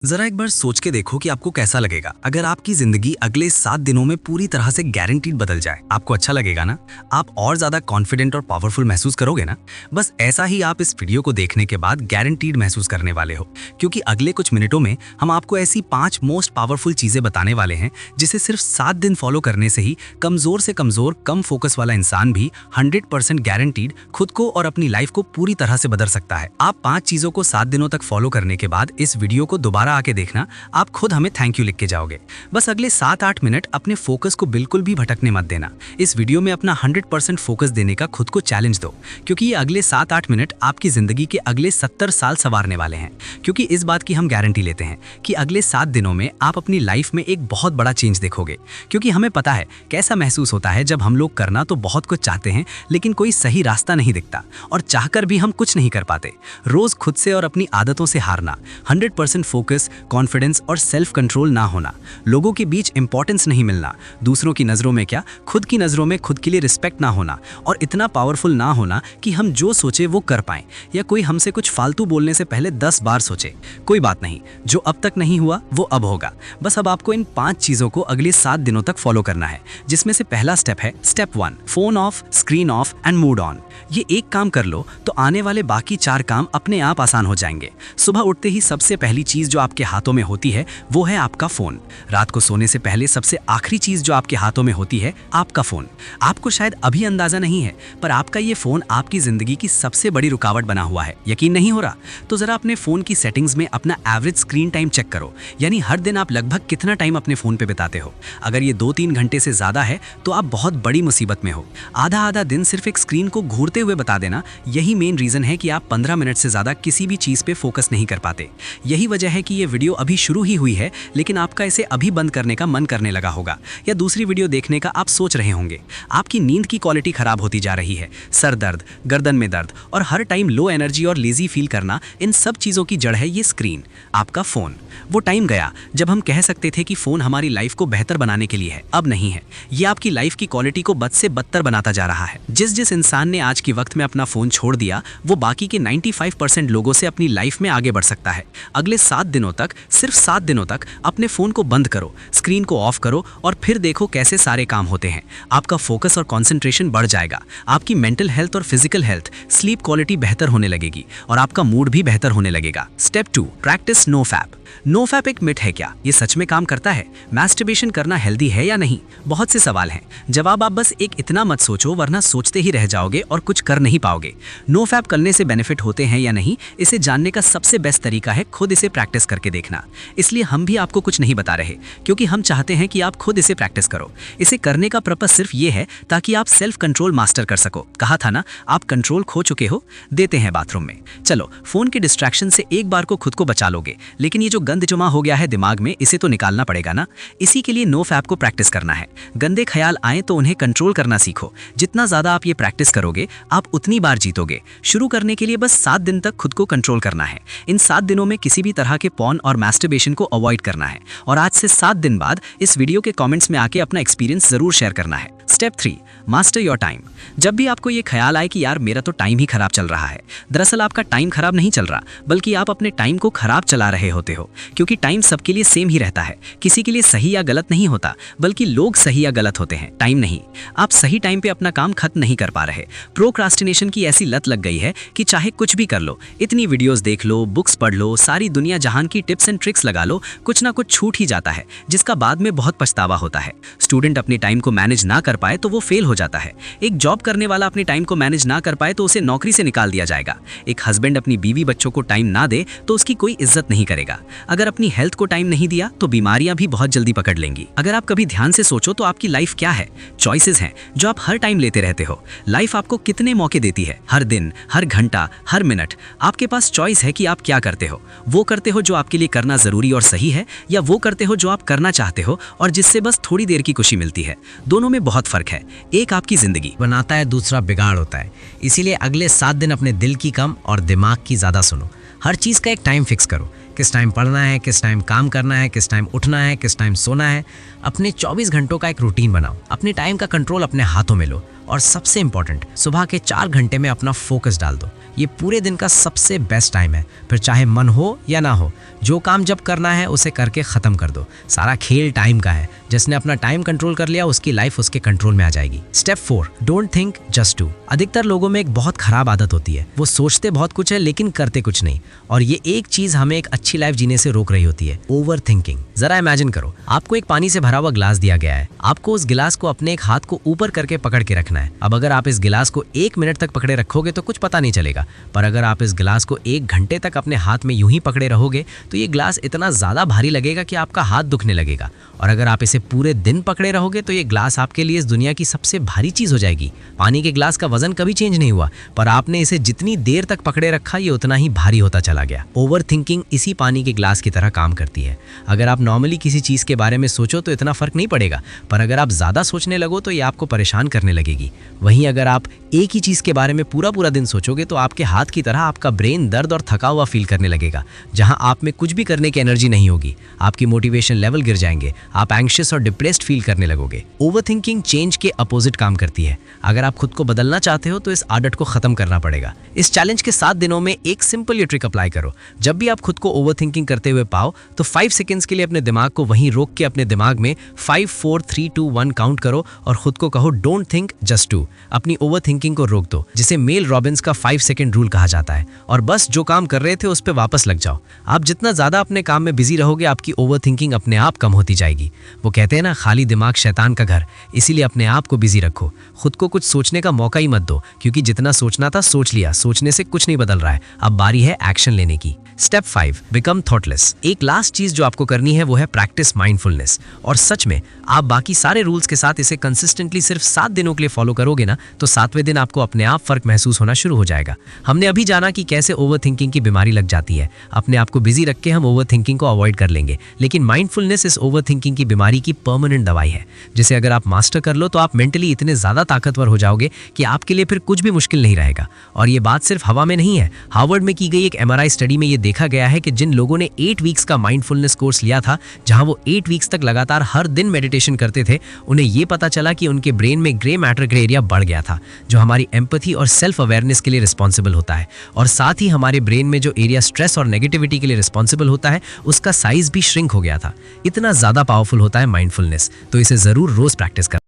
जरा एक बार सोच के देखो कि आपको कैसा लगेगा अगर आपकी जिंदगी अगले 7 दिनों में पूरी तरह से गारंटीड बदल जाए। आपको अच्छा लगेगा ना? आप और ज्यादा कॉन्फिडेंट और पावरफुल महसूस करोगे ना? बस ऐसा ही आप इस वीडियो को देखने के बाद गारंटीड महसूस करने वाले हो, क्योंकि अगले कुछ मिनटों में हम आपको ऐसी 5 मोस्ट पावरफुल चीजें बताने वाले हैं जिसे सिर्फ 7 दिन फॉलो करने से ही कमजोर से कमजोर कम फोकस वाला इंसान भी 100% गारंटीड खुद को और अपनी लाइफ को पूरी तरह से बदल सकता है। आप 5 चीजों को 7 दिनों तक फॉलो करने के बाद इस वीडियो को दोबारा आके देखना, आप खुद हमें थैंक यू लिख के जाओगे। बस अगले 7-8 मिनट अपने फोकस को बिल्कुल भी भटकने मत देना। इस वीडियो में अपना 100% फोकस देने का खुद को चैलेंज दो, क्योंकि ये अगले 7-8 मिनट आपकी जिंदगी के अगले 70 साल संवारने वाले हैं। क्योंकि इस बात की हम गारंटी लेते हैं कि अगले 7 दिनों में आप अपनी लाइफ में एक बहुत बड़ा चेंज देखोगे। क्योंकि हमें पता है कैसा महसूस होता है जब हम लोग करना तो बहुत कुछ चाहते हैं, लेकिन कोई सही रास्ता नहीं दिखता और चाहकर भी हम कुछ नहीं कर पाते। रोज खुद से और अपनी आदतों से हारना, 100% फोकस, कॉन्फिडेंस और सेल्फ कंट्रोल ना होना, लोगों के बीच इंपॉर्टेंस नहीं मिलना, दूसरों की नजरों में क्या खुद की नजरों में खुद के लिए रिस्पेक्ट ना होना और इतना पावरफुल ना होना कि हम जो सोचे वो कर पाएं, या कोई हमसे कुछ फालतू बोलने से पहले 10 बार सोचे। कोई बात नहीं, जो अब तक नहीं हुआ वो अब होगा। बस अब आपको इन 5 चीजों को अगले 7 दिनों तक फॉलो करना है, जिसमें से पहला स्टेप है step 1, phone of, screen of and mood on. ये एक काम कर लो तो आने वाले बाकी 4 काम अपने आप आसान हो जाएंगे। सुबह उठते ही सबसे पहली चीज जो आपके हाथों में होती है वो है आपका फोन। रात को सोने से पहले सबसे आखिरी चीज जो आपके हाथों में होती है आपका फोन। आपको शायद अभी अंदाजा नहीं है, पर आपका ये फोन आपकी जिंदगी की सबसे बड़ी रुकावट बना हुआ है। यकीन नहीं हो रहा? तो जरा अपने फोन की सेटिंग्स में अपना एवरेज स्क्रीन टाइम चेक करो, यानी हर दिन आप लगभग कितना टाइम अपने फोन पे बिताते हो। अगर ये 2-3 घंटे से ज्यादा है तो आप बहुत बड़ी मुसीबत में हो। आधा दिन सिर्फ एक स्क्रीन को घूरते हुए बता देना, यही मेन रीजन है कि आप 15 मिनट से ज्यादा किसी भी चीज पे फोकस नहीं कर पाते। यही वजह है कि ये वीडियो अभी शुरू ही हुई है, लेकिन आपका इसे अभी बंद करने का मन करने लगा होगा, या दूसरी वीडियो देखने का आप सोच रहे होंगे। आपकी नींद की क्वालिटी खराब होती जा रही है, सर दर्द, गर्दन में दर्द और हर टाइम लो एनर्जी और लेजी फील करना, इन सब चीजों की जड़ है ये स्क्रीन, आपका फोन। वो टाइम गया जब हम कह सकते थे कि फोन हमारी लाइफ को बेहतर बनाने के लिए है, अब नहीं है। ये आपकी लाइफ की क्वालिटी को बद से बदतर बनाता जा रहा है। जिस इंसान ने आज के वक्त में अपना फोन छोड़ दिया, वो बाकी के 95% लोगों से अपनी लाइफ में आगे बढ़ सकता है। अगले 7 दिनों तक, सिर्फ 7 दिनों तक अपने फोन को बंद करो, स्क्रीन को ऑफ करो और फिर देखो कैसे सारे काम होते हैं। आपका फोकस और कंसंट्रेशन बढ़ जाएगा, आपकी मेंटल हेल्थ और फिजिकल हेल्थ, स्लीप क्वालिटी बेहतर होने लगेगी और आपका मूड भी बेहतर होने लगेगा। Step 2, practice no fap. No fap एक मिथ है क्या? ये सच में काम करता है? मैस्टरबेशन करना हेल्दी है या नहीं? बहुत से सवाल हैं। जवाब आप बस एक इतना मत सोचो, वरना सोचते ही रह जाओगे और कुछ कर नहीं पाओगे। नो फैप करने से बेनिफिट होते हैं या नहीं, इसे जानने का सबसे बेस्ट तरीका है खुद इसे प्रैक्टिस करके देखना। इसलिए हम भी आपको कुछ नहीं बता रहे, क्योंकि हम चाहते हैं कि आप खुद इसे प्रैक्टिस करो। इसे करने का पर्पस सिर्फ ये है ताकि आप सेल्फ कंट्रोल मास्टर कर सको। कहा था ना, आप कंट्रोल खो चुके हो। देते हैं बाथरूम में। चलो, फोन के डिस्ट्रैक्शन से एक बार को खुद को बचा लोगे, लेकिन ये जो गंद जमा हो गया है दिमाग में, इसे तो निकालना पड़ेगा ना। इसी के लिए नो फैप को प्रैक्टिस करना है। गंदे ख्याल आए तो उन्हें कंट्रोल करना सीखो। जितना ज्यादा आप ये प्रैक्टिस करोगे, आप उतनी बार जीतोगे। शुरू करने के लिए बस 7 दिन तक खुद को कंट्रोल करना है। इन 7 दिनों में किसी भी तरह के पॉर्न और मैस्टरबेशन को अवॉइड करना है। और आज से 7 दिन बाद इस वीडियो के कमेंट्स में आके अपना एक्सपीरियंस जरूर शेयर करना है। Step 3, master your time. जब भी आपको ये ख्याल आए कि यार मेरा तो टाइम ही खराब चल रहा है, दरअसल आपका टाइम खराब नहीं चल रहा, बल्कि आप अपने टाइम को खराब चला रहे होते हो। क्योंकि टाइम सबके लिए सेम ही रहता है, किसी के लिए सही या गलत नहीं होता, बल्कि लोग सही या गलत होते हैं, टाइम नहीं। आप सही टाइम पे अपना काम खत्म नहीं कर पा रहे। प्रोक्रास्टिनेशन की ऐसी लत लग गई है कि चाहे कुछ भी कर लो, इतनी वीडियोस देख लो, बुक्स पढ़ लो, सारी दुनिया जहान की टिप्स एंड ट्रिक्स लगा लो, कुछ ना कुछ छूट ही जाता है, जिसका बाद में बहुत पछतावा होता है। स्टूडेंट अपने टाइम को मैनेज ना कर पाए तो वो फेल हो जाता है। एक जॉब करने वाला अपने टाइम को मैनेज ना कर पाए तो उसे नौकरी से निकाल दिया जाएगा। एक हस्बैंड अपनी बीवी बच्चों को टाइम ना दे तो उसकी कोई इज्जत नहीं करेगा। अगर अपनी हेल्थ को टाइम नहीं दिया तो बीमारियां भी बहुत जल्दी पकड़ लेंगी। अगर आप कभी ध्यान से सोचो तो आपकी लाइफ क्या है? चॉइसेस हैं जो आप हर टाइम लेते रहते हो। लाइफ आपको कितने मौके देती है? हर दिन, हर घंटा, हर मिनट आपके पास चॉइस है कि आप क्या करते हो। वो करते हो जो आपके लिए करना जरूरी और सही है, या वो करते हो जो आप करना चाहते हो और जिससे बस थोड़ी देर की खुशी मिलती है। दोनों में बहुत फर्क है। एक आपकी जिंदगी बनाता है, दूसरा बिगाड़ होता है। इसीलिए अगले 7 दिन अपने दिल की कम और दिमाग की ज़्यादा सुनो। हर चीज़ का एक टाइम फिक्स करो। किस टाइम पढ़ना है, किस टाइम काम करना है, किस टाइम उठना है, किस टाइम सोना है। अपने 24 घंटों का एक रूटीन बनाओ। अपने टाइम का कंट्रोल अपने हाथों में लो और सबसे इंपॉर्टेंट, सुबह के 4 घंटे में अपना फोकस डाल दो। ये पूरे दिन का सबसे बेस्ट टाइम है। फिर चाहे मन हो या ना हो, जो काम जब करना है उसे करके ख़त्म कर दो। सारा खेल टाइम का है। जिसने अपना टाइम कंट्रोल कर लिया उसकी लाइफ उसके कंट्रोल में आ जाएगी। Step 4, don't think just do. अधिकतर लोगों में एक बहुत खराब आदत होती है, वो सोचते बहुत कुछ है लेकिन करते कुछ नहीं, और ये एक चीज हमें एक अच्छी लाइफ जीने से रोक रही होती है, ओवर थिंकिंग। जरा इमेजिन करो, आपको एक पानी से भरा हुआ गिलास दिया गया है। आपको उस गिलास को अपने एक हाथ को ऊपर करके पकड़ के रखना है। अब अगर आप इस गिलास को 1 मिनट तक पकड़े रखोगे तो कुछ पता नहीं चलेगा, पर अगर आप इस गिलास को 1 घंटे तक अपने हाथ में यूं ही पकड़े रहोगे तो ये गिलास इतना ज्यादा भारी लगेगा कि आपका हाथ दुखने लगेगा। और अगर आप इसे पूरे दिन पकड़े रहोगे तो ये ग्लास आपके लिए इस दुनिया की सबसे भारी चीज हो जाएगी। पानी के ग्लास का वजन कभी चेंज नहीं हुआ, पर आपने इसे जितनी देर तक पकड़े रखा ये उतना ही भारी होता चला गया। ओवर थिंकिंग इसी पानी के ग्लास की तरह काम करती है। अगर आप नॉर्मली किसी चीज के बारे में सोचो तो इतना फर्क नहीं पड़ेगा, पर अगर आप ज्यादा सोचने लगो तो ये आपको परेशान करने लगेगी। वहीं अगर आप एक ही चीज के बारे में पूरा दिन सोचोगे तो आपके हाथ की तरह आपका ब्रेन दर्द और थका हुआ फील करने लगेगा, जहां आप में कुछ भी करने की एनर्जी नहीं होगी। आपकी मोटिवेशन लेवल गिर जाएंगे, आप एंग्शियस और डिप्रेस्ड फील करने लगोगे। ओवरथिंकिंग चेंज के अपोजिट काम करती है। अगर आप खुद को बदलना चाहते हो तो इस आदत को खत्म करना पड़ेगा। इस चैलेंज के 7 दिनों में एक सिंपल ये ट्रिक अप्लाई करो। जब भी आप खुद को ओवरथिंकिंग करते हुए पाओ तो 5 सेकंड्स के लिए अपने दिमाग को वहीं रोक के अपने दिमाग में 5 4 3 2 1 काउंट करो और खुद को कहो डोंट थिंक जस्ट डू। अपनी ओवरथिंकिंग को रोक दो, जिसे मेल रॉबिन्स का 5 सेकंड रूल कहा जाता है, और बस जो काम कर रहे थे उस पर वापस लग जाओ। आप जितना ज्यादा अपने काम में बिजी रहोगे आपकी ओवरथिंकिंग अपने आप कम होती जाएगी। वो कहते हैं ना, खाली दिमाग शैतान का घर। इसीलिए अपने आप को बिजी रखो, खुद को कुछ सोचने का मौका ही मत दो, क्योंकि जितना सोचना था सोच लिया, सोचने से कुछ नहीं बदल रहा है। अब बारी है एक्शन लेने की। Step 5, become thoughtless. एक लास्ट चीज जो आपको करनी है वो है प्रैक्टिस माइंडफुलनेस। और सच में आप बाकी सारे रूल्स के साथ इसे कंसिस्टेंटली सिर्फ 7 दिनों के लिए फॉलो करोगे ना, तो 7वें दिन आपको अपने आप फर्क महसूस होना शुरू हो जाएगा। हमने अभी जाना कि कैसे ओवरथिंकिंग की बीमारी लग जाती है। अपने आप को बिजी रख के हम ओवरथिंकिंग को अवॉइड कर लेंगे, लेकिन माइंडफुलनेस इस ओवरथिंकिंग की बीमारी की परमानेंट दवाई है, जिसे अगर आप मास्टर कर लो तो आप मेंटली इतने ज्यादा ताकतवर हो जाओगे कि आपके लिए फिर कुछ भी मुश्किल नहीं रहेगा। और ये बात सिर्फ हवा में नहीं है। हार्वर्ड में की गई एक MRI स्टडी में ये देखा गया है कि जिन लोगों ने 8 वीक्स का माइंडफुलनेस कोर्स लिया था, जहां वो 8 वीक्स तक लगातार हर दिन मेडिटेशन करते थे, उन्हें ये पता चला कि उनके ब्रेन में ग्रे मैटर का एरिया बढ़ गया था, जो हमारी एम्पैथी और सेल्फ अवेयरनेस के लिए रिस्पॉन्सिबल होता है। और साथ ही हमारे ब्रेन में जो एरिया स्ट्रेस और नेगेटिविटी के लिए रिस्पॉन्सिबल होता है, उसका साइज भी श्रिंक हो गया था। इतना ज्यादा पावरफुल होता है माइंडफुलनेस, तो इसे जरूर रोज प्रैक्टिस करना।